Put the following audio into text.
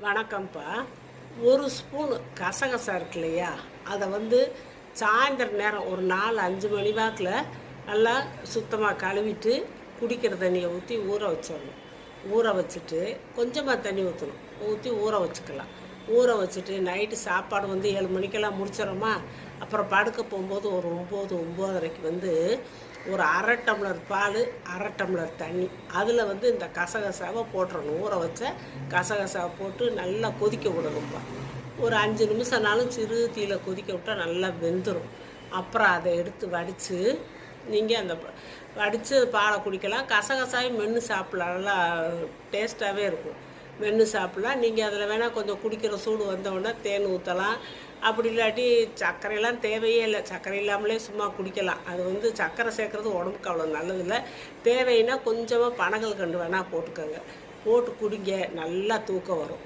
வணக்கம்ப்பா. ஒரு ஸ்பூனு கசகசா இருக்கு இல்லையா, அதை வந்து சாயந்தர நேரம் ஒரு 4-5 மணி வாக்கில் நல்லா சுத்தமாக கழுவிட்டு குடிக்கிற தண்ணியை ஊற்றி ஊற வச்சிடணும். ஊற வச்சுட்டு கொஞ்சமாக தண்ணி ஊற்றி ஊற வச்சுக்கலாம். ஊற வச்சுட்டு நைட்டு சாப்பாடு 7 மணிக்கெல்லாம் முடிச்சிடறோமா, அப்புறம் படுக்க போகும்போது ஒரு 9-9:30க்கு ஒரு அரை டம்ளர் பால், அரை டம்ளர் தண்ணி, அதில் இந்த கசகசாவை போட்டுறணும். ஊற வச்ச கசகசாவை போட்டு நல்லா கொதிக்க விடணும்ப்பா. ஒரு 5 நிமிஷம்னாலும் சிறு தீயில கொதிக்க விட்டால் நல்லா வெந்துடும். அப்புறம் அதை எடுத்து வடித்து நீங்கள் அந்த வடித்து பாலை குடிக்கலாம். கசகசாயும் மென்று சாப்பிடலாம், நல்லா டேஸ்ட்டாகவே இருக்கும். மென்று சாப்பிட்லாம். நீங்கள் அதில் வேணால் கொஞ்சம் குடிக்கிற சூடு வந்தவுடனே தேன் ஊற்றலாம். அப்படி இல்லாட்டி சர்க்கரையெல்லாம் தேவையே இல்லை, சர்க்கரை இல்லாமலே சும்மா குடிக்கலாம். அது சர்க்கரை சேர்க்குறது உடம்புக்கு அவ்வளோ நல்லதில்லை. தேவைன்னா கொஞ்சமாக பனகல்கண்டு வேணால் போட்டுக்கோங்க. போட்டு குடிங்க, நல்லா தூக்கம் வரும்.